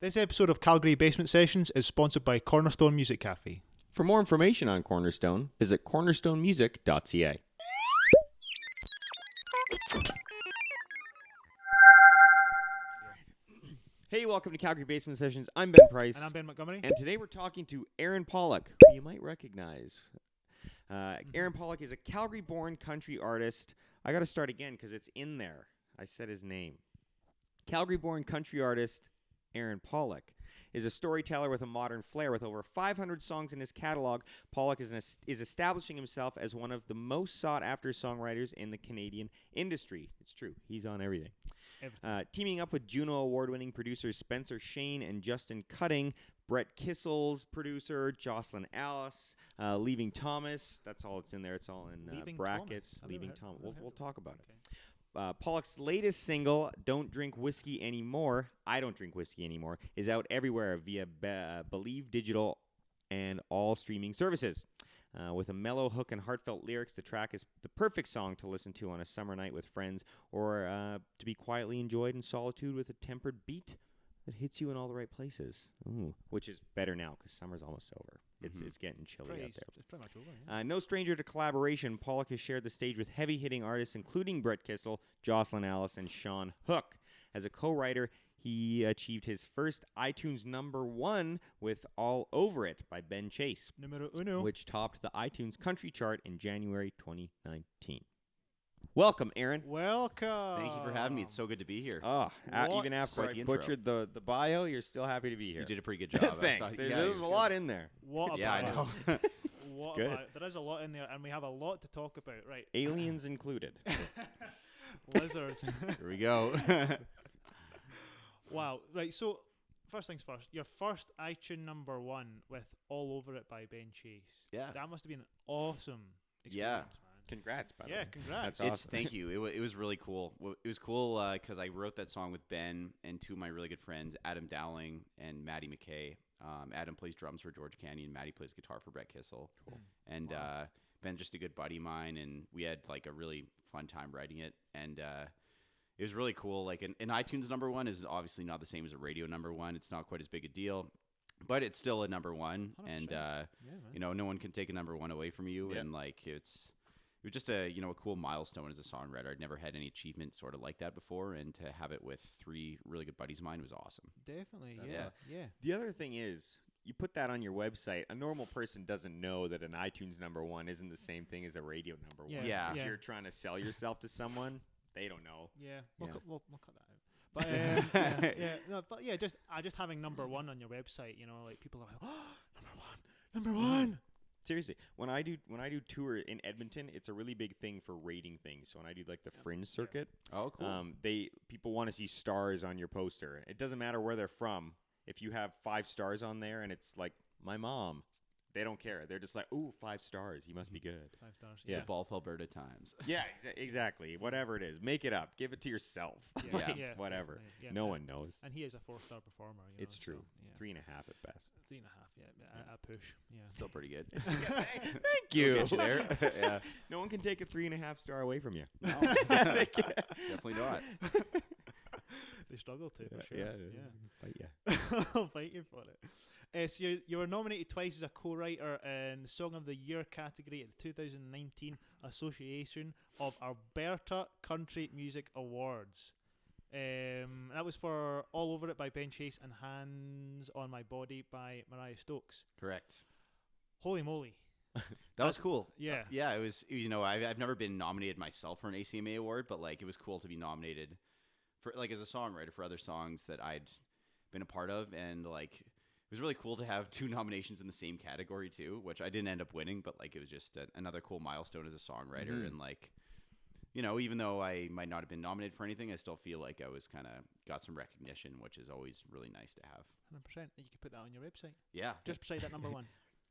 This episode of Calgary Basement Sessions is sponsored by Cornerstone Music Cafe. For more information on Cornerstone, visit cornerstonemusic.ca. Hey, welcome to Calgary Basement Sessions. I'm Ben Price. And I'm Ben Montgomery. And today we're talking to Aaron Pollock, who you might recognize. Aaron Pollock is a Calgary-born country artist. I got to start again because it's in there. I said his name. Calgary-born country artist Aaron Pollock is a storyteller with a modern flair. With over 500 songs in his catalog, Pollock is establishing himself as one of the most sought-after songwriters in the Canadian industry. It's true. He's on everything. Teaming up with Juno Award-winning producers Spencer Shane and Justin Cutting, Brett Kissel's producer, Jocelyn Alice, Leaving Thomas. That's all it's in there. It's all in brackets. Leaving Thomas. We'll talk about it. Pollock's latest single, Don't Drink Whiskey Anymore, I Don't Drink Whiskey Anymore, is out everywhere via Believe Digital and all streaming services. With a mellow hook and heartfelt lyrics, the track is the perfect song to listen to on a summer night with friends or to be quietly enjoyed in solitude with a tempered beat that hits you in all the right places. Ooh, which is better now because summer's almost over. It's getting chilly out there. It's pretty much over, yeah. No stranger to collaboration, Pollock has shared the stage with heavy-hitting artists including Brett Kissel, Jocelyn Alice, and Sean Hook. As a co-writer, he achieved his first iTunes #1 with All Over It by Ben Chase, Numero uno. which topped the iTunes country chart in January 2019. Welcome, Aaron. Welcome. Thank you for having me. It's so good to be here. Oh, even after Quite I the intro. butchered the bio, you're still happy to be here. You did a pretty good job. Thanks. There's a lot in there. What Yeah, I about know. What good. about? There is a lot in there, and we have a lot to talk about. Right. Aliens included. Lizards. Here we go. Wow. Right. So, first things first. Your first iTunes #1 with All Over It by Ben Chase. Yeah. That must have been an awesome Yeah. experience, man. Congrats, by the way. Yeah, congrats. That's It's awesome. thank you. It was really cool. It was cool because I wrote that song with Ben and two of my really good friends, Adam Dowling and Maddie McKay. Adam plays drums for George Canyon. Maddie plays guitar for Brett Kissel. Cool. And Ben's just a good buddy of mine, and we had like a really fun time writing it. And it was really cool. Like an iTunes #1 is obviously not the same as a radio #1. It's not quite as big a deal, but it's still a #1. 100%. And Yeah, man. you know, no one can take a #1 away from you. Yeah. And like it was just a a cool milestone as a songwriter. I'd never had any achievement sort of like that before, and to have it with three really good buddies of mine was awesome. Definitely. That's Yeah. awesome. Yeah. The other thing is, you put that on your website. A normal person doesn't know that an iTunes #1 isn't the same thing as a radio #1. Yeah. Yeah. If Yeah. you're trying to sell yourself to someone, they don't know. Yeah, Yeah. we'll cut that out. But no, but yeah, just having #1 on your website, like people are like, oh, #1. Seriously, when I do tour in Edmonton, it's a really big thing for rating things. So when I do like the Fringe circuit, Oh, cool. people want to see stars on your poster. It doesn't matter where they're from. If you have 5 stars on there and it's like my mom, they don't care. They're just like, ooh, 5 stars. He must be good. 5 stars. Yeah. The Balf Alberta Times. Yeah, exactly. Whatever it is, make it up. Give it to yourself. Yeah. Like, Yeah. whatever. Yeah. No one knows. And he is a 4-star performer. It's true. So, yeah. 3.5 at best. 3.5. Yeah, a push. Yeah. Still pretty good. Thank you. Get you there. Yeah. No one can take a 3.5 star away from you. No, They can't. definitely not. They struggle to. For sure. Yeah. Fight ya. I'll fight you for it. So you were nominated twice as a co-writer in the Song of the Year category at the 2019 Association of Alberta Country Music Awards. That was for All Over It by Ben Chase and Hands on My Body by Mariah Stokes. Correct. Holy moly. That was cool. Yeah. Yeah, it was, I've never been nominated myself for an ACMA award, but like it was cool to be nominated for like as a songwriter for other songs that I'd been a part of, and like it was really cool to have 2 nominations in the same category too, which I didn't end up winning, but like it was just another cool milestone as a songwriter. And like, even though I might not have been nominated for anything, I still feel like I was kind of got some recognition, which is always really nice to have. 100%. You could put that on your website. Yeah. Just beside that #1.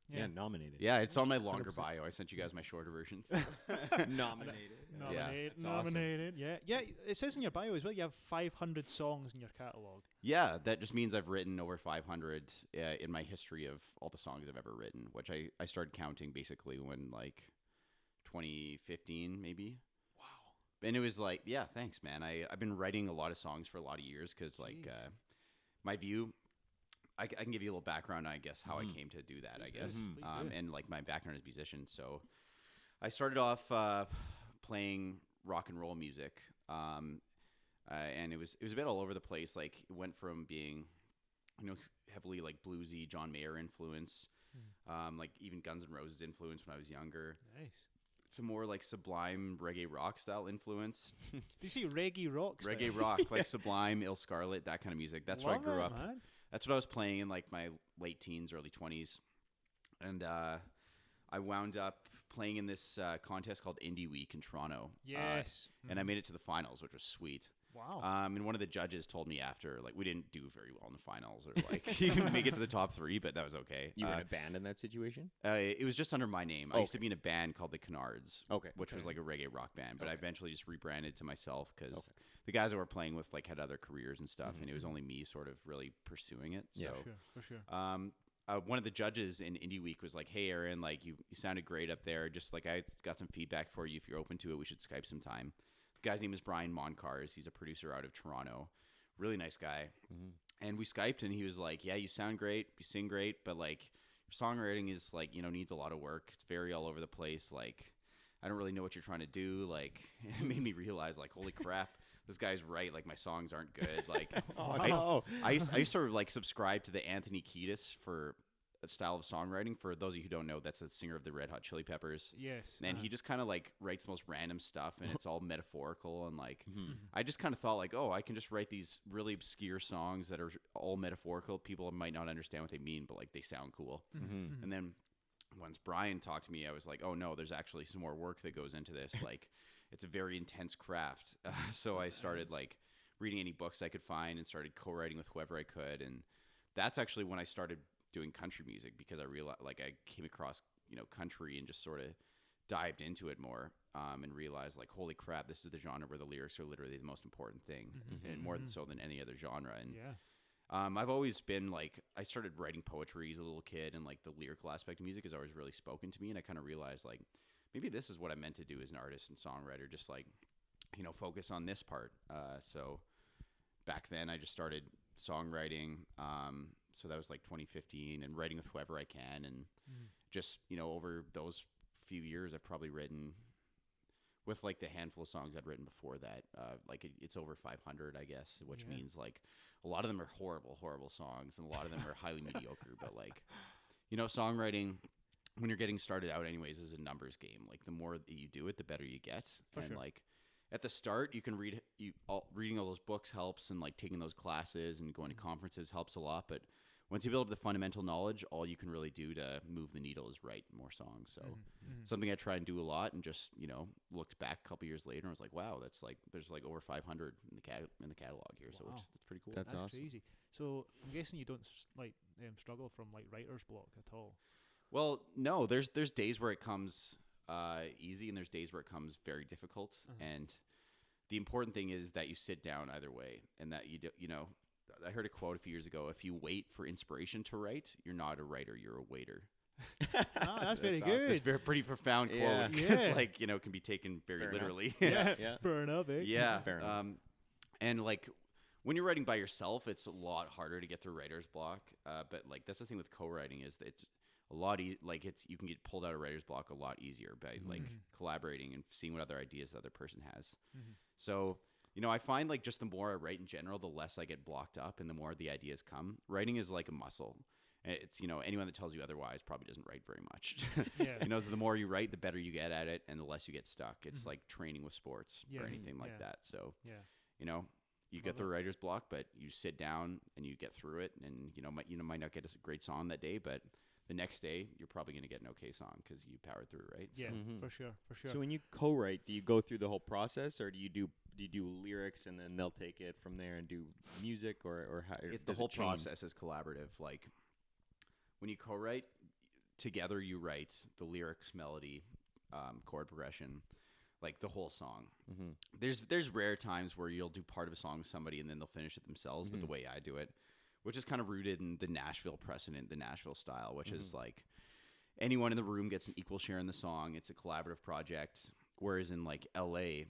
Yeah, nominated. Yeah, it's on my longer bio. I sent you guys my shorter versions. Nominated. Nominated. that's awesome. Nominated. Yeah. Yeah. It says in your bio as well, you have 500 songs in your catalogue. Yeah, that just means I've written over 500 in my history of all the songs I've ever written, which I started counting basically when like 2015 maybe. Wow. And it was like, yeah, thanks, man. I've been writing a lot of songs for a lot of years because like my view I can give you a little background, I guess, how I came to do that, I Please do. guess. Please do. And like my background as a musician. So I started off playing rock and roll music. And it was a bit all over the place. Like it went from being, heavily like bluesy John Mayer influence, like even Guns N' Roses influence when I was younger, Nice. to more like Sublime reggae rock style influence. Do you see reggae rock? Style? Reggae rock, like Sublime, Il Scarlet, that kind of music. That's where I Love grew it, up. man. That's what I was playing in like my late teens, early 20s. And I wound up playing in this contest called Indie Week in Toronto. Yes. And I made it to the finals, which was sweet. Wow. And one of the judges told me after, like, we didn't do very well in the finals, or like even make it to the top 3, but that was okay. You were in a band in that situation? It was just under my name. I used to be in a band called the Canards, which was like a reggae rock band, but I eventually just rebranded to myself because the guys I were playing with like had other careers and stuff, and it was only me sort of really pursuing it. So, for sure. one of the judges in Indie Week was like, "Hey, Aaron, like you sounded great up there. Just like I got some feedback for you. If you're open to it, we should Skype sometime." The guy's name is Brian Moncars. He's a producer out of Toronto. Really nice guy. And we Skyped, and he was like, "Yeah, you sound great. You sing great, but like your songwriting is like, needs a lot of work. It's very all over the place. Like, I don't really know what you're trying to do." Like, it made me realize, like, holy crap, this guy's right. Like, my songs aren't good. Like, I used to sort of like subscribe to the Anthony Kiedis for a style of songwriting. For those of you who don't know, that's the singer of the Red Hot Chili Peppers. Yes. And he just kind of like writes the most random stuff, and it's all metaphorical. And like, I just kind of thought like, oh, I can just write these really obscure songs that are all metaphorical. People might not understand what they mean, but like they sound cool. And then once Brian talked to me, I was like, oh no, there's actually some more work that goes into this. Like, it's a very intense craft. So I started like reading any books I could find and started co-writing with whoever I could. And that's actually when I started doing country music, because I realized, like, I came across, country and just sort of dived into it more, and realized, like, holy crap, this is the genre where the lyrics are literally the most important thing, and more so than any other genre. And I've always been like, I started writing poetry as a little kid, and like the lyrical aspect of music has always really spoken to me. And I kind of realized, like, maybe this is what I meant to do as an artist and songwriter, just like, focus on this part. So back then I just started songwriting. So that was like 2015, and writing with whoever I can. And just, over those few years, I've probably written with like the handful of songs I'd written before that, like it's over 500, I guess, which means like a lot of them are horrible, horrible songs, and a lot of them are highly mediocre. But like, songwriting, when you're getting started out anyways, is a numbers game. Like, the more that you do it, the better you get. Like, at the start, you can reading all those books helps, and like taking those classes and going to conferences helps a lot. But once you build up the fundamental knowledge, all you can really do to move the needle is write more songs. So something I try and do a lot, and just, looked back a couple years later and was like, wow, that's like, there's like over 500 in the catalog here. So it's pretty cool. That's awesome. Crazy. So I'm guessing you don't struggle from like writer's block at all. Well, no, there's days where it comes easy, and there's days where it comes very difficult. And the important thing is that you sit down either way, and that you do, I heard a quote a few years ago: if you wait for inspiration to write, you're not a writer, you're a waiter. That's very good. It's a pretty profound quote, because like, can be taken very literally. Yeah, fair enough, eh? Yeah. Fair enough. And like, when you're writing by yourself, it's a lot harder to get through writer's block. But like, that's the thing with co-writing, is that it's a lot you can get pulled out of writer's block a lot easier by like collaborating and seeing what other ideas the other person has. So, I find like just the more I write in general, the less I get blocked up, and the more the ideas come. Writing is like a muscle. It's, anyone that tells you otherwise probably doesn't write very much. So the more you write, the better you get at it, and the less you get stuck. It's like training with sports or anything like that. So, you get the writer's block, but you sit down and you get through it, and, might not get a great song that day, but the next day you're probably going to get an okay song because you powered through, right? Yeah, for sure. So when you co-write, do you go through the whole process, or do you do lyrics and then they'll take it from there and do music, or how? The whole process is collaborative. Like, when you co-write together, you write the lyrics, melody, chord progression, like the whole song. There's rare times where you'll do part of a song with somebody and then they'll finish it themselves. But the way I do it, which is kind of rooted in the Nashville precedent, the Nashville style, which is like anyone in the room gets an equal share in the song. It's a collaborative project. Whereas in like LA,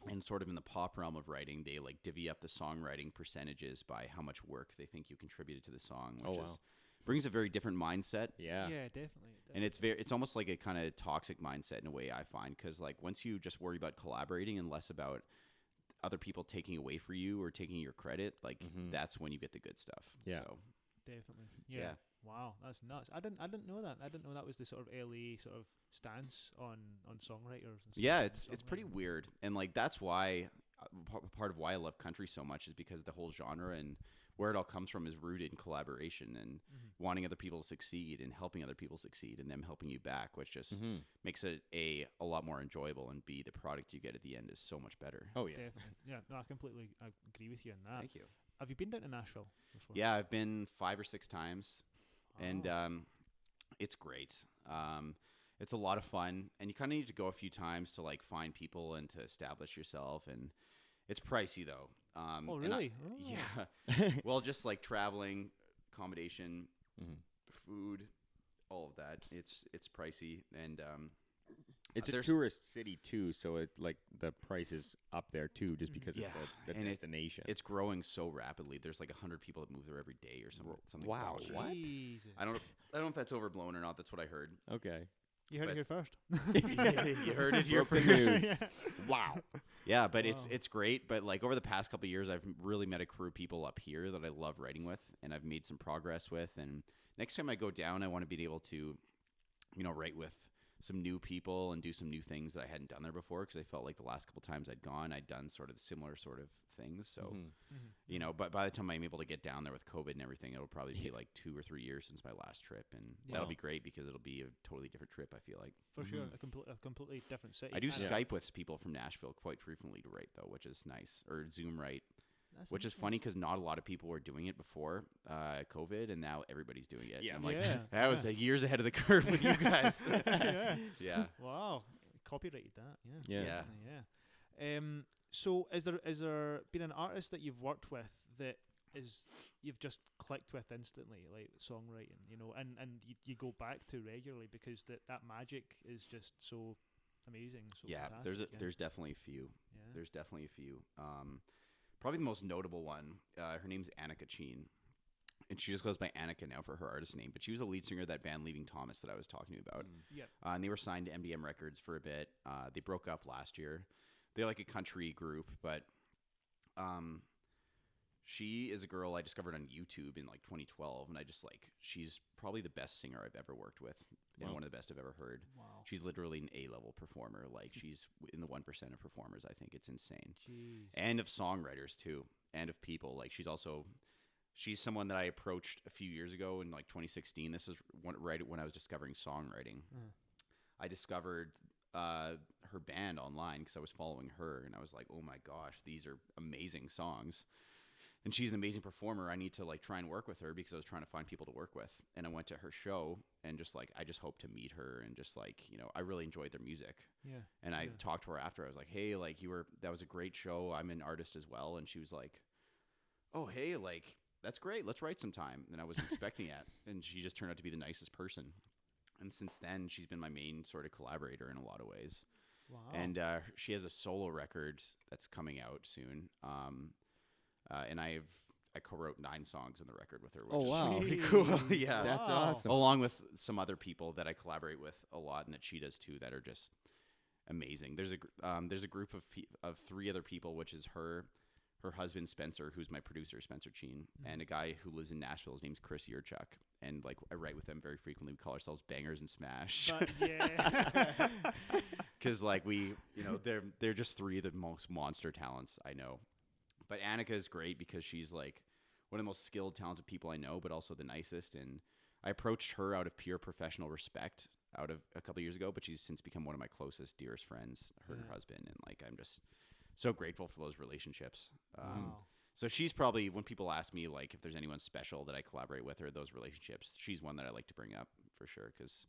and sort of in the pop realm of writing, they like divvy up the songwriting percentages by how much work they think you contributed to the song, which is brings a very different mindset. Yeah. Yeah, definitely. And it's almost like a kind of toxic mindset in a way, I find, because like once you just worry about collaborating and less about other people taking away for you or taking your credit, like that's when you get the good stuff. Yeah. So, Definitely. Yeah. Wow, that's nuts. I didn't know that. I didn't know that was the sort of LA sort of stance on songwriters and stuff. yeah, it's pretty weird, and like that's why part of why I love country so much is because the whole genre and where it all comes from is rooted in collaboration and wanting other people to succeed and helping other people succeed and them helping you back, which just makes it a lot more enjoyable, and B, the product you get at the end is so much better. Oh yeah. Definitely. Yeah, no, I completely agree with you on that. Thank you. Have you been down to Nashville before? Yeah, I've been 5 or 6 times, and Oh. it's great. It's a lot of fun, and you kind of need to go a few times to like find people and to establish yourself, and it's pricey though. Oh, and really? yeah. Well, just like traveling, accommodation, food, all of that. It's pricey, and It's a there's- tourist city too, so it like the price is up there too, just because it's a and destination. it's growing so rapidly. There's like 100 people that move there every day or something. Wow, bonkers. what? Jesus. I don't know if that's overblown or not. That's what I heard. Okay. You heard it but- here first. You heard it here Broke the first. news. Yeah. Wow. Yeah, but Wow. it's great. But like over the past couple of years, I've really met a crew of people up here that I love writing with, and I've made some progress with. And next time I go down, I want to be able to, write with some new people and do some new things that I hadn't done there before, because I felt like the last couple times I'd gone, I'd done sort of similar sort of things. So, but by the time I'm able to get down there with COVID and everything, it'll probably be like 2 or 3 years since my last trip, and that'll Wow. be great because it'll be a totally different trip, I feel like. For sure, a completely different city. I do And Skype with people from Nashville quite frequently to write, though, which is nice, or Zoom write, that's which is funny because not a lot of people were doing it before COVID, and now everybody's doing it. Yeah. And I'm like, Yeah, that was years ahead of the curve with you guys. yeah. Yeah. Wow. Copyrighted that. Yeah. Yeah. Yeah. So is there been an artist that you've worked with that you've just clicked with instantly, like songwriting, and you go back to regularly because that magic is just so amazing. So Yeah, fantastic, there's definitely a few. yeah. There's definitely a few. Probably the most notable one, her name's Annika Cheen. And she just goes by Annika now for her artist name. But she was a lead singer of that band Leaving Thomas that I was talking to you about. Yep. And they were signed to MDM Records for a bit. They broke up last year. They're like a country group, but she is a girl I discovered on YouTube in like 2012. And she's probably the best singer I've ever worked with and one of the best I've ever heard. Wow. She's literally an A-level performer. Like she's in the 1% of performers. I think it's insane. Jeez. And of songwriters too, and of people. Like she's someone that I approached a few years ago in like 2016. This is right when I was discovering songwriting. I discovered her band online because I was following her, and I was like, oh my gosh, these are amazing songs. And she's an amazing performer. I need to like try and work with her because I was trying to find people to work with. And I went to her show, and I just hope to meet her, and I really enjoyed their music. Yeah. And I talked to her after. I was like, hey, like that was a great show. I'm an artist as well. And she was like, oh, hey, like, that's great. Let's write sometime. And I wasn't expecting it. And she just turned out to be the nicest person. And since then, she's been my main sort of collaborator in a lot of ways. Wow. And she has a solo record that's coming out soon. And I co-wrote 9 songs on the record with her, which Oh, wow. is pretty cool. Yeah. That's Wow. awesome. Along with some other people that I collaborate with a lot, and that she does too, that are just amazing. There's a group of 3 other people, which is her husband Spencer, who's my producer, Spencer Cheen, and a guy who lives in Nashville. His name's Chris Yurchuk, and like I write with them very frequently. We call ourselves Bangers and Smash, But, yeah. because like they're just 3 of the most monster talents I know. But Annika is great because she's like one of the most skilled, talented people I know, but also the nicest. And I approached her out of pure professional respect out of a couple years ago, but she's since become one of my closest, dearest friends, her and her husband. And like, I'm just so grateful for those relationships. Wow. So she's probably, when people ask me like if there's anyone special that I collaborate with or those relationships, she's one that I like to bring up for sure. Cause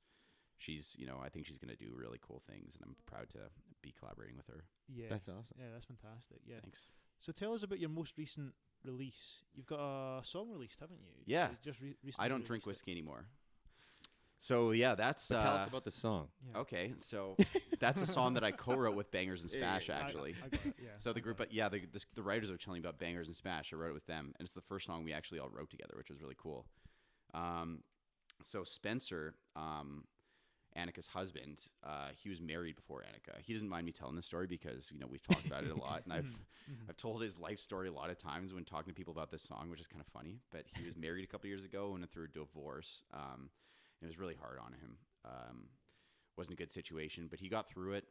she's, I think she's going to do really cool things, and I'm proud to be collaborating with her. Yeah. That's awesome. Yeah, that's fantastic. Yeah. Thanks. So tell us about your most recent release. You've got a song released, haven't you? Yeah. You just recently I don't drink released whiskey anymore. So yeah, that's But tell us about the song. Yeah. okay. So that's a song that I co-wrote with Bangers and Spash, actually. I got it, yeah. So the I group, got it. the writers are telling me about Bangers and Spash. I wrote it with them, and it's the first song we actually all wrote together, which was really cool. So Spencer, Annika's husband, he was married before Annika. He doesn't mind me telling this story because we've talked about it a lot, and I've told his life story a lot of times when talking to people about this song, which is kind of funny. But he was married a couple years ago and went through a divorce. It was really hard on him. Wasn't a good situation, but he got through it.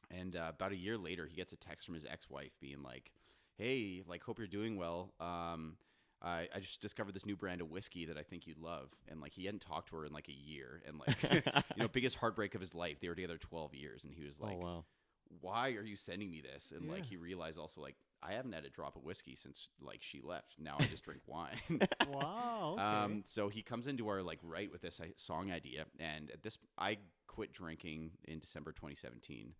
And about a year later, he gets a text from his ex-wife being like, "Hey, like, hope you're doing well. I just discovered this new brand of whiskey that I think you'd love." And like, he hadn't talked to her in like a year, and like, biggest heartbreak of his life. They were together 12 years, and he was like, Oh wow. "Why are you sending me this?" And like, Yeah. he realized also, like, I haven't had a drop of whiskey since like she left. Now I just drink wine. Wow. Okay. So he comes into our like write with this song idea, and at this, I quit drinking in December 2017,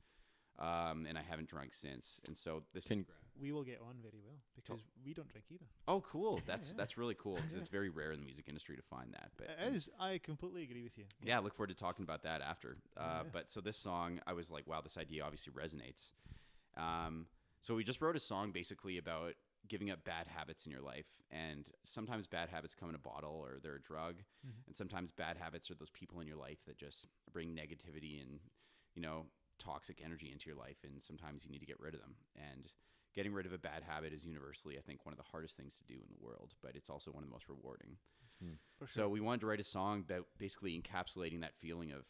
and I haven't drunk since. And so this. We will get on very well because we don't drink either. Oh, cool! That's yeah. that's really cool because it's very rare in the music industry to find that. But It is. I completely agree with you. yeah, I look forward to talking about that after. Yeah. But so this song, I was like, wow, this idea obviously resonates. So we just wrote a song basically about giving up bad habits in your life, and sometimes bad habits come in a bottle or they're a drug, and sometimes bad habits are those people in your life that just bring negativity and toxic energy into your life, and sometimes you need to get rid of them. And getting rid of a bad habit is universally, I think, one of the hardest things to do in the world, but it's also one of the most rewarding. For sure. So we wanted to write a song about basically encapsulating that feeling of,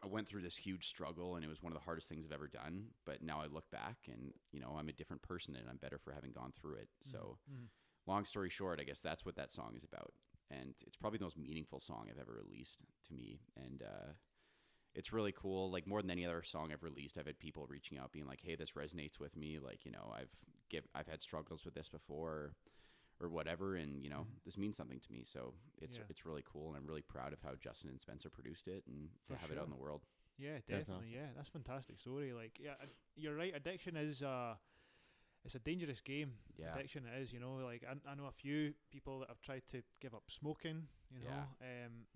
I went through this huge struggle and it was one of the hardest things I've ever done, but now I look back and, I'm a different person and I'm better for having gone through it. So long story short, I guess that's what that song is about. And it's probably the most meaningful song I've ever released to me. And it's really cool. Like, more than any other song I've released, I've had people reaching out being like, "Hey, this resonates with me. Like, I've had struggles with this before or whatever. And, this means something to me." So it's really cool. And I'm really proud of how Justin and Spencer produced it and to have it out in the world. Yeah, That's definitely. awesome. Yeah, that's a fantastic story. Like, yeah, you're right. Addiction is it's a dangerous game. Yeah. Addiction is. Like, I know a few people that have tried to give up smoking.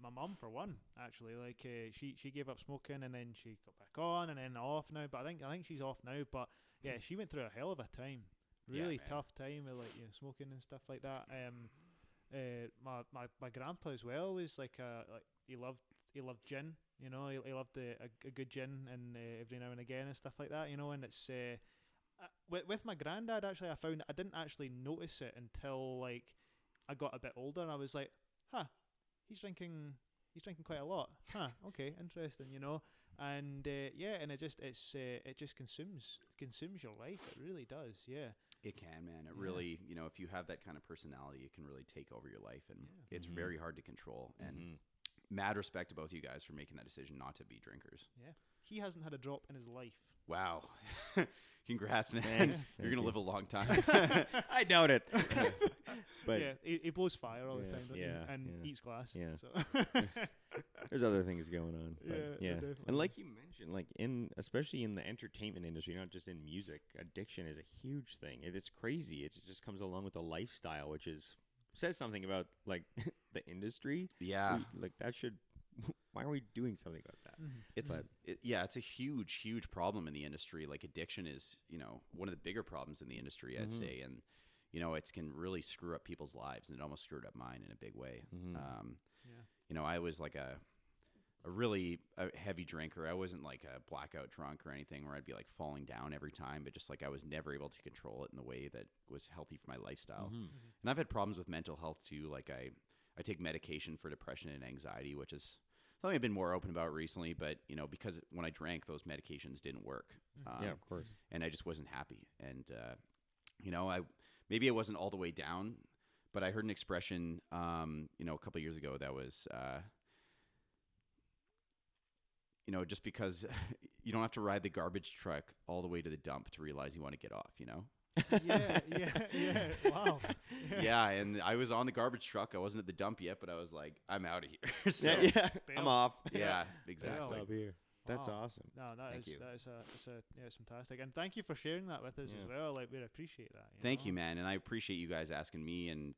My mum for one, actually. Like, she gave up smoking and then she got back on and then off now. But I think she's off now. But yeah, she went through a hell of a time. Really man. tough time with like smoking and stuff like that. My grandpa as well was like he loved gin. He loved a good gin and every now and again and stuff like that. And it's with my granddad, actually, I found I didn't actually notice it until like I got a bit older, and I was like, huh, he's drinking quite a lot. Huh, okay, interesting. And and it just consumes your life. It really does. Yeah. It can, man. It really, if you have that kind of personality, it can really take over your life, and it's very hard to control. And mad respect to both you guys for making that decision not to be drinkers. Yeah. He hasn't had a drop in his life. Wow. Congrats, man. Thanks. You're going to live a long time. I doubt it. But yeah, he blows fire all the time, doesn't yeah, he? And yeah. eats glass. Yeah. So there's other things going on. But Yeah, yeah. definitely. And like you mentioned, like especially in the entertainment industry, not just in music, addiction is a huge thing. It's crazy. It just comes along with a lifestyle, which says something about like the industry. Yeah. Like that should. Why are we doing something about that? It's a huge, huge problem in the industry. Like, addiction is, one of the bigger problems in the industry, I'd say. And, it can really screw up people's lives, and it almost screwed up mine in a big way. I was like a really heavy drinker. I wasn't like a blackout drunk or anything where I'd be like falling down every time, but just like I was never able to control it in the way that was healthy for my lifestyle. And I've had problems with mental health too. Like I take medication for depression and anxiety, which is something I've been more open about recently, but because when I drank, those medications didn't work. Yeah, of course. And I just wasn't happy. And, maybe I wasn't all the way down, but I heard an expression, a couple years ago that was, just because you don't have to ride the garbage truck all the way to the dump to realize you want to get off, yeah. Wow. Yeah, and I was on the garbage truck. I wasn't at the dump yet, but I was like, I'm out of here. So, Yeah. Bail. I'm off. yeah, exactly. Stop here. That's Wow. awesome. No, Thank you. it's fantastic, and thank you for sharing that with us as well. Like, we appreciate that. Thank you, man, and I appreciate you guys asking me. And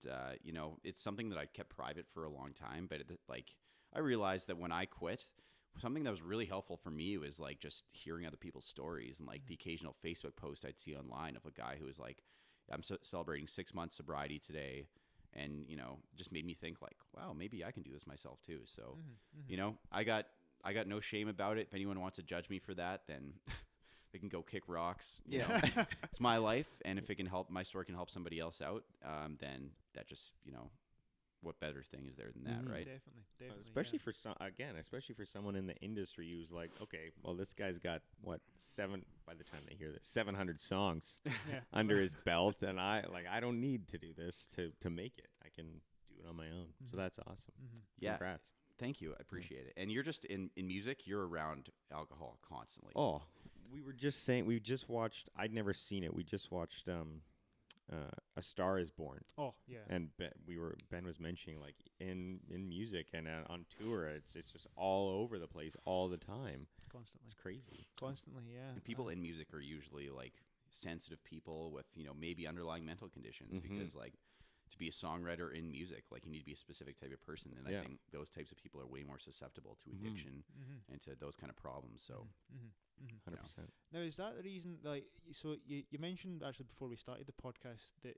it's something that I kept private for a long time, but I realized that when I quit, something that was really helpful for me was like just hearing other people's stories and like the occasional Facebook post I'd see online of a guy who was like, I'm celebrating 6 months sobriety today. And, you know, just made me think like, wow, maybe I can do this myself too. So, you know, I got no shame about it. If anyone wants to judge me for that, then they can go kick rocks. You know, it's my life. And if it can help, my story can help somebody else out, then that just, you know, what better thing is there than that, right? Definitely. Especially for especially for someone in the industry who's like, okay, well, this guy's got what, by the time they hear this, 700 songs under his belt, and I don't need to do this to make it. I can do it on my own. So that's awesome. Yeah. Congrats. Thank you. I appreciate it. And you're just in music, you're around alcohol constantly. Oh, we were just saying, we just watched, I'd never seen it. We just watched A Star Is Born. Oh, yeah. And Ben was mentioning like in music and on tour, it's just all over the place all the time. Constantly. It's crazy. Constantly, yeah. And people in music are usually like sensitive people with, you know, maybe underlying mental conditions because like to be a songwriter in music, like you need to be a specific type of person. And I think those types of people are way more susceptible to addiction and to those kind of problems. So 100%. Now, is that the reason, like, so you mentioned actually before we started the podcast that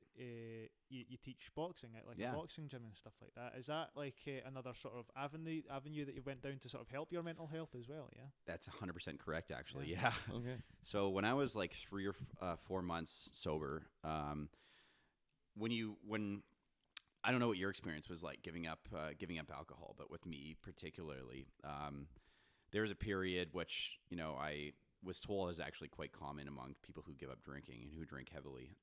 you teach boxing at like a boxing gym and stuff like that. Is that like another sort of avenue that you went down to sort of help your mental health as well? Yeah. That's 100% correct, actually. Yeah. Okay. So when I was like 3 or 4 months sober, when I don't know what your experience was like giving up alcohol, but with me particularly, there was a period which, you know, I was told is actually quite common among people who give up drinking and who drink heavily,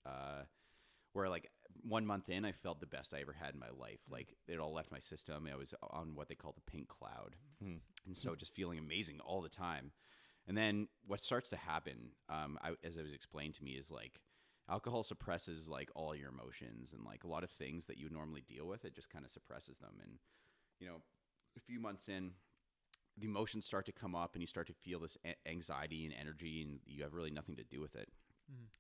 where like 1 month in, I felt the best I ever had in my life. Like it all left my system. I was on what they call the pink cloud. And so just feeling amazing all the time. And then what starts to happen, as it was explained to me, is like alcohol suppresses like all your emotions and like a lot of things that you normally deal with. It just kind of suppresses them. And, you know, a few months in, the emotions start to come up and you start to feel this anxiety and energy and you have really nothing to do with it.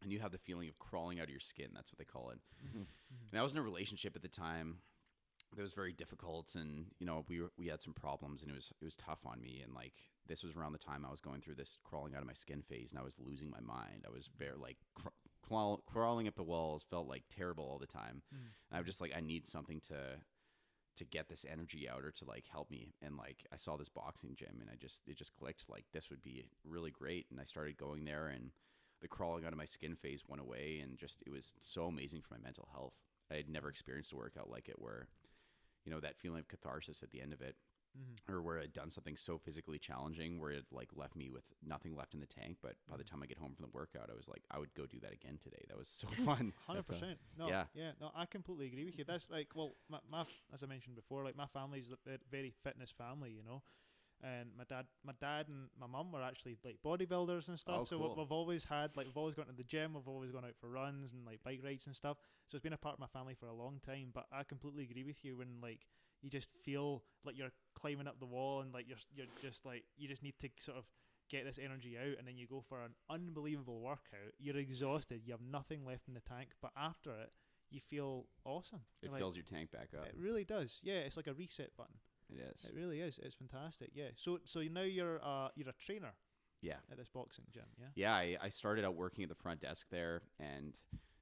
And you have the feeling of crawling out of your skin. That's what they call it. And I was in a relationship at the time that was very difficult. And, you know, we had some problems and it was tough on me. And like, this was around the time I was going through this crawling out of my skin phase and I was losing my mind. I was very like crawling up the walls, felt like terrible all the time. And I was just like, I need something to get this energy out or to like help me. And like I saw this boxing gym and it just clicked, like this would be really great. And I started going there and the crawling out of my skin phase went away and just it was so amazing for my mental health. I had never experienced a workout like it where, you know, that feeling of catharsis at the end of it, or where I'd done something so physically challenging where it like left me with nothing left in the tank. But by the time I get home from the workout, I was like, I would go do that again today. That was so fun. 100%. No, no, I completely agree with you. That's like, well, my as I mentioned before, like my family's a very fitness family, you know. And my dad and my mum were actually like bodybuilders and stuff. Oh, so cool. we've always had like we've always gone to the gym. We've always gone out for runs and like bike rides and stuff. So it's been a part of my family for a long time. But I completely agree with you when like you just feel like you're climbing up the wall and like you're just like you just need to sort of get this energy out, and then you go for an unbelievable workout. You're exhausted. You have nothing left in the tank. But after it, you feel awesome. It like, fills your tank back up. It really does. Yeah, it's like a reset button. It is. It really is. It's fantastic. Yeah. So now you're a trainer. Yeah. At this boxing gym. Yeah. Yeah. I started out working at the front desk there, and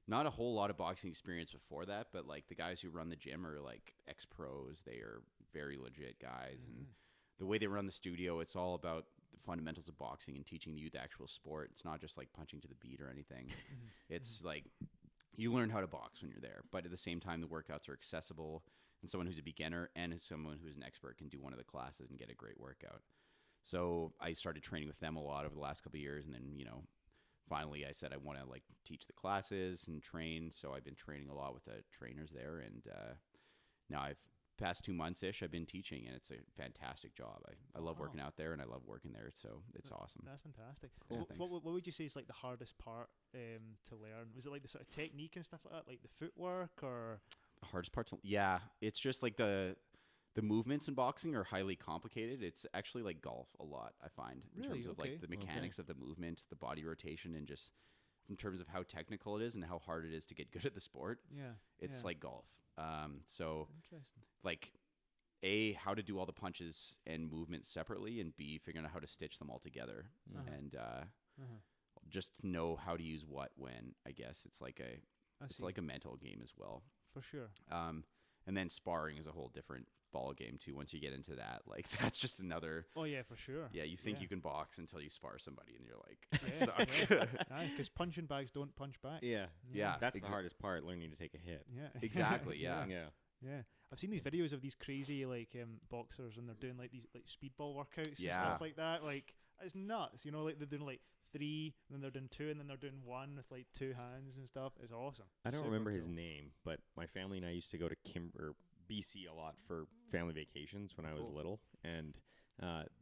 not a whole lot of boxing experience before that. But like the guys who run the gym are like ex-pros. They are very legit guys, and the way they run the studio, it's all about the fundamentals of boxing and teaching you the actual sport. It's not just like punching to the beat or anything. It's like you learn how to box when you're there, but at the same time, the workouts are accessible. And someone who's a beginner and someone who's an expert can do one of the classes and get a great workout. So I started training with them a lot over the last couple of years. And then, you know, finally I said I want to like teach the classes and train. So I've been training a lot with the trainers there. And now past 2 months-ish, I've been teaching, and it's a fantastic job. I love working out there, and I love working there. So it's awesome. That's fantastic. Cool. So what would you say is like the hardest part to learn? Was it like the sort of technique and stuff like that, like the footwork or... The hardest part it's just like the movements in boxing are highly complicated. It's actually like golf a lot, I find, in terms of like the mechanics of the movement, the body rotation, and just in terms of how technical it is and how hard it is to get good at the sport. Yeah. It's like golf. So interesting. like A, how to do all the punches and movements separately, and B, figuring out how to stitch them all together, and just know how to use what when. I guess it's like a mental game as well. For sure. And then sparring is a whole different ball game too. Once you get into that, like that's just another. Oh yeah, for sure. Yeah, you think Yeah. you can box until you spar somebody, and you're like, Yeah, suck. because punching bags don't punch back. Yeah. Yeah, That's the hardest part, learning to take a hit. Yeah. Exactly. Yeah. Yeah. Yeah, I've seen these videos of these crazy like boxers, and they're doing like these like speedball workouts and Yeah. stuff like that. Like it's nuts, you know. Like they're doing like 3, and then they're doing 2, and then they're doing 1 with like 2 hands and stuff. It's awesome. I don't Super remember his cool. name, but my family and I used to go to BC a lot for family vacations when I was Cool. little, and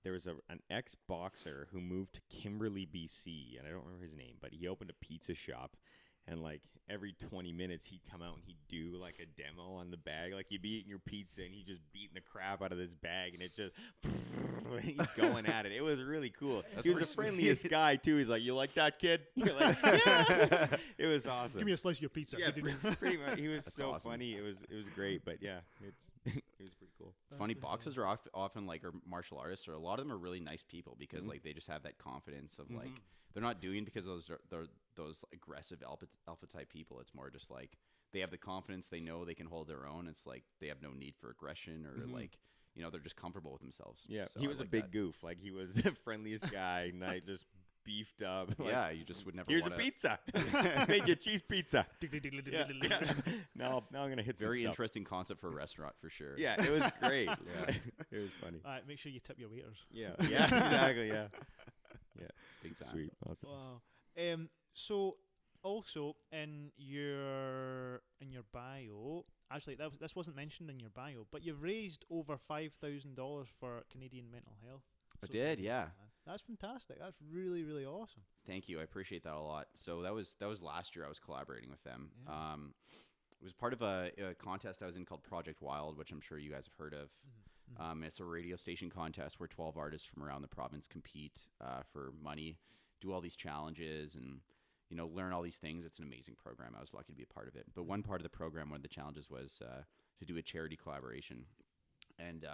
there was an ex-boxer who moved to Kimberley, BC, and I don't remember his name, but he opened a pizza shop, and like every 20 minutes he'd come out and he'd do like a demo on the bag, like you'd be eating your pizza and he's just beating the crap out of this bag, and it's just he's going at it. It was really cool. He was the friendliest guy too. He's like, "You like that, kid?" You're like, "Yeah." It was awesome. Give me a slice of your pizza. Yeah, pretty much. He was That's so awesome. funny. It was great, but yeah, it was pretty cool. It's funny. really Boxers are often like are martial artists, or a lot of them are really nice people because like they just have that confidence of like they're not doing because they're those aggressive alpha type people. It's more just like they have the confidence. They know they can hold their own. It's like they have no need for aggression or like they're just comfortable with themselves. Yeah, So he I was a like big that. goof. Like he was the friendliest guy, nice, just beefed up. Like, Yeah, you just would never. here's a wanna, pizza. Made you cheese pizza. Yeah. Now I'm gonna hit some Very stuff. interesting concept for a restaurant for sure. Yeah, it was great. Yeah. It was funny. Make sure you tip your waiters. Yeah, yeah, exactly. Yeah, yeah. Big time. Sweet, awesome. Wow. So also in your bio, actually this wasn't mentioned in your bio, but you've raised over $5,000 for Canadian mental health. I did, yeah. That's fantastic. That's really, really awesome. Thank you. I appreciate that a lot. So that was last year I was collaborating with them. Yeah. It was part of a contest I was in called Project Wild, which I'm sure you guys have heard of. It's a radio station contest where 12 artists from around the province compete for money, do all these challenges, and learn all these things. It's an amazing program. I was lucky to be a part of it. But one part of the program, one of the challenges was to do a charity collaboration. And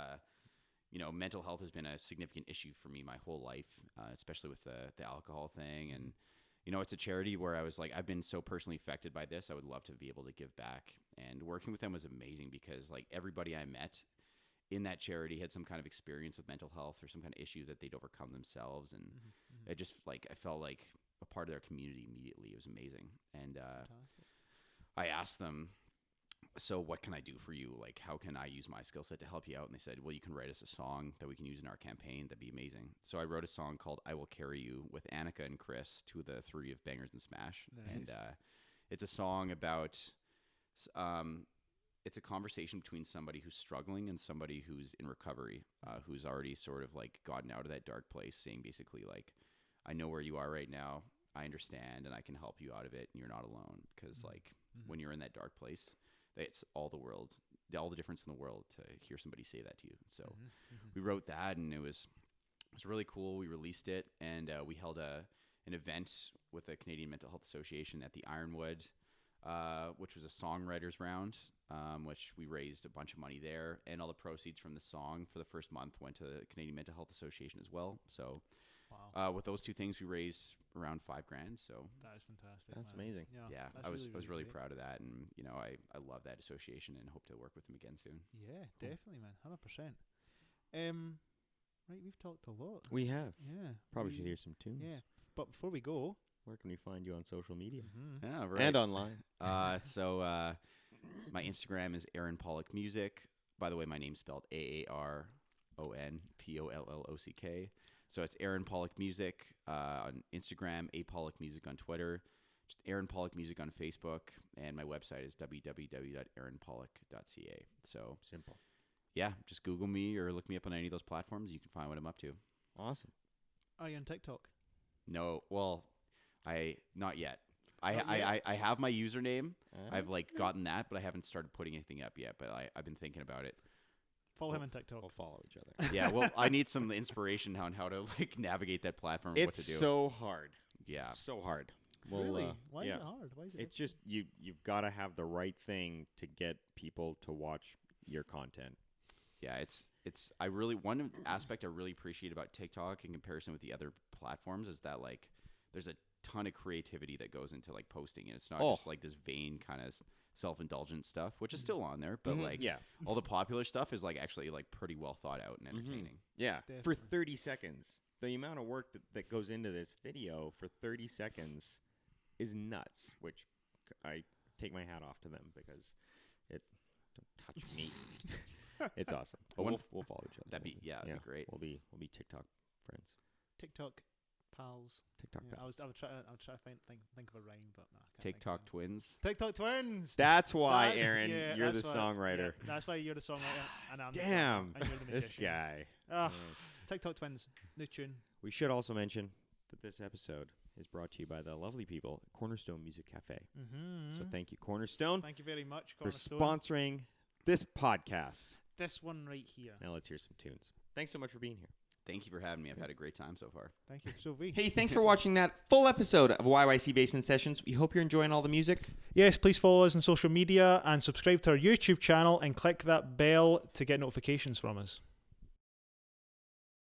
mental health has been a significant issue for me my whole life, especially with the alcohol thing. And, it's a charity where I was like, I've been so personally affected by this. I would love to be able to give back. And working with them was amazing because like everybody I met in that charity had some kind of experience with mental health or some kind of issue that they'd overcome themselves. And it just like, I felt like a part of their community immediately. It was amazing. And Fantastic. I asked them, so what can I do for you? Like, how can I use my skill set to help you out? And they said, well, you can write us a song that we can use in our campaign. That'd be amazing. So I wrote a song called I Will Carry You with Annika and Chris, 2 of the 3 of Bangers and Smash. Nice. And it's a song about, it's a conversation between somebody who's struggling and somebody who's in recovery, who's already sort of like gotten out of that dark place, saying basically like, I know where you are right now. I understand and I can help you out of it. And you're not alone. Because like when you're in that dark place, it's all the difference in the world to hear somebody say that to you. So we wrote that, and it was really cool. We released it, and we held an event with the Canadian Mental Health Association at the Ironwood, which was a songwriters round, which we raised a bunch of money there, and all the proceeds from the song for the first month went to the Canadian Mental Health Association as well. So Wow. with those 2 things, we raised around $5,000. So That is fantastic. That's man. amazing. yeah, that's I was really great. proud of that, and I love that association and hope to work with them again soon. Yeah, Cool. definitely, man. 100%. Right, we've talked a lot. We have. Yeah. Probably should we- hear some tunes. Yeah, but before we go, Where can we find you on social media? Yeah, right. And online. So my Instagram is Aaron Pollock Music. By the way, my name's spelled AARONPOLLOCK. So it's Aaron Pollock Music on Instagram, A Pollock Music on Twitter, just Aaron Pollock Music on Facebook, and my website is www.aaronpollock.ca. So Simple. yeah, just Google me or look me up on any of those platforms. You can find what I'm up to. Awesome. are you on TikTok? No, well, not yet. Not yet? I have my username. I've like gotten that, but I haven't started putting anything up yet. But I've been thinking about it. Follow him on TikTok. We'll follow each other. Yeah, well, I need some inspiration on how to like navigate that platform. And what It's to do. so hard. Yeah, So hard. Well, Really? Why yeah. is it hard? Why is it? It's just you've got to have the right thing to get people to watch your content. Yeah, it's I really one aspect I really appreciate about TikTok in comparison with the other platforms is that like there's a ton of creativity that goes into like posting, and it's not just like this vain kind of self-indulgent stuff, which is still on there, but like all the popular stuff is like actually like pretty well thought out and entertaining. Yeah, Definitely. for 30 seconds. The amount of work that goes into this video for 30 seconds is nuts, which I take my hat off to them because it don't touch me. It's awesome. But we'll follow each other. That'd be great. We'll be TikTok friends. TikTok pals. TikTok Yeah, pals. I would try to think of a rhyme, but no, I can't TikTok think of twins. one. TikTok twins. That's why, That's- Aaron, yeah, you're the that's why- songwriter. yeah, that's why you're the songwriter, and I'm the Damn, drummer, and you're the this magician. guy. Ah, Yeah. TikTok twins, new tune. We should also mention that this episode is brought to you by the lovely people at Cornerstone Music Cafe. Mm-hmm. So thank you, Cornerstone, Thank you very much, for Cornerstone. sponsoring this podcast. This one right here. Now let's hear some tunes. Thanks so much for being here. Thank you for having me. I've had a great time so far. Thank you. So we. Hey, thanks for watching that full episode of YYC Basement Sessions. We hope you're enjoying all the music. Yes, please follow us on social media and subscribe to our YouTube channel and click that bell to get notifications from us.